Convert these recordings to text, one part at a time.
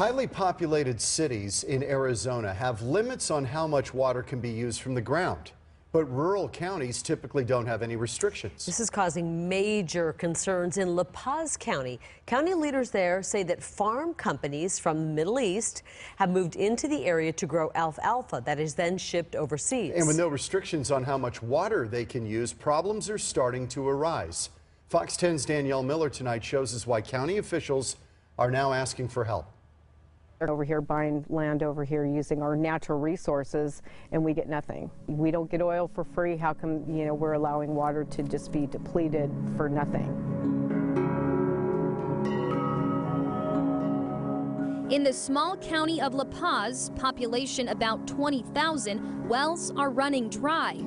Highly populated cities in Arizona have limits on how much water can be used from the ground, but rural counties typically don't have any restrictions. This is causing major concerns in Paz County. County leaders there say that farm companies from the Middle East have moved into the area to grow alfalfa that is then shipped overseas. And with no restrictions on how much water they can use, problems are starting to arise. Fox 10's Danielle Miller tonight shows us why county officials are now asking for help. Over here buying land over here using our natural resources, and we get nothing. We don't get oil for free. How come, we're allowing water to just be depleted for nothing? In the small county of La Paz, population about 20,000, wells are running dry.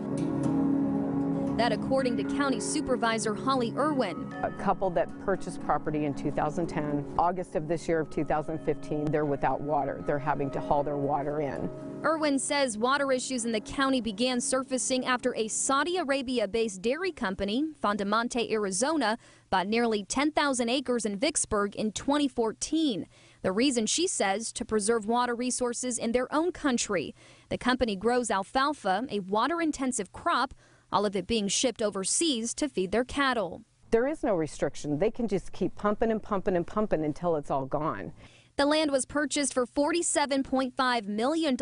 That according to County Supervisor Holly Irwin. A couple that purchased property in 2010, August of this year of 2015, they're without water. They're having to haul their water in. Irwin says water issues in the county began surfacing after a Saudi Arabia-based dairy company, Fondemonte, Arizona, bought nearly 10,000 acres in Vicksburg in 2014. The reason, she says, to preserve water resources in their own country. The company grows alfalfa, a water-intensive crop, all of it being shipped overseas to feed their cattle. There is no restriction. They can just keep pumping and pumping and pumping until it's all gone. The land was purchased for $47.5 million,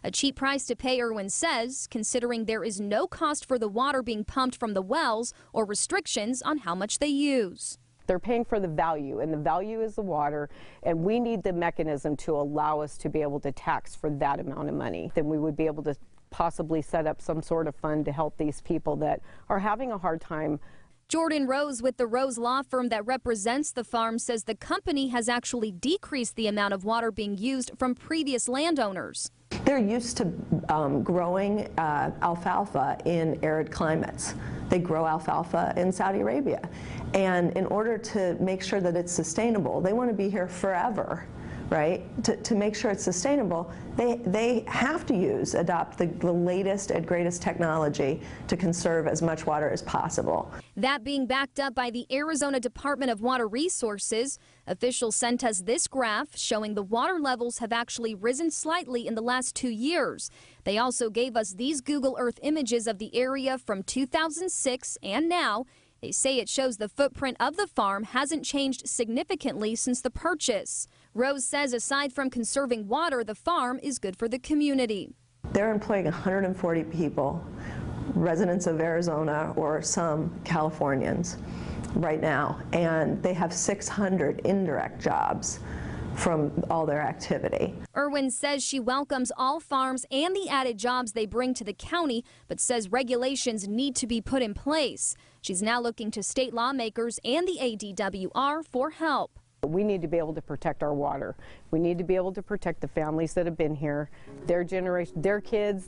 a cheap price to pay, Irwin says, considering there is no cost for the water being pumped from the wells or restrictions on how much they use. They're paying for the value, and the value is the water, and we need the mechanism to allow us to be able to tax for that amount of money. Then we would be able to possibly set up some sort of fund to help these people that are having a hard time. Jordan Rose with the Rose law firm that represents the farm says the company has actually decreased the amount of water being used from previous landowners. They're used to growing alfalfa in arid climates. They grow alfalfa in Saudi Arabia. And in order to make sure that it's sustainable, they want to be here forever. Right? To make sure it's sustainable, they have to adopt the latest and greatest technology to conserve as much water as possible. That being backed up by the Arizona Department of Water Resources. Officials sent us this graph showing the water levels have actually risen slightly in the last 2 years. They also gave us these Google Earth images of the area from 2006 and now. They say it shows the footprint of the farm hasn't changed significantly since the purchase. Rose says aside from conserving water, the farm is good for the community. They're employing 140 people, residents of Arizona or some Californians right now, and they have 600 indirect jobs from all their activity. Irwin says she welcomes all farms and the added jobs they bring to the county, but says regulations need to be put in place. She's now looking to state lawmakers and the ADWR for help. We need to be able to protect our water. We need to be able to protect the families that have been here, their generation, their kids'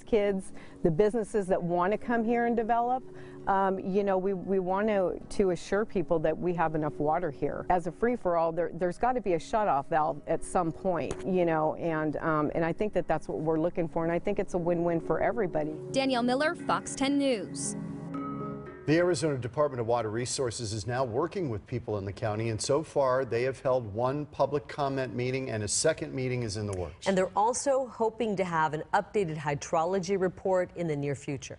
kids, the businesses that want to come here and develop. We want to assure people that we have enough water here. As a free-for-all, there's got to be a shut-off valve at some point, and I think that that's what we're looking for, and I think it's a win-win for everybody. Danielle Miller, Fox 10 News. The Arizona Department of Water Resources is now working with people in the county, and so far they have held one public comment meeting and a second meeting is in the works. And they're also hoping to have an updated hydrology report in the near future.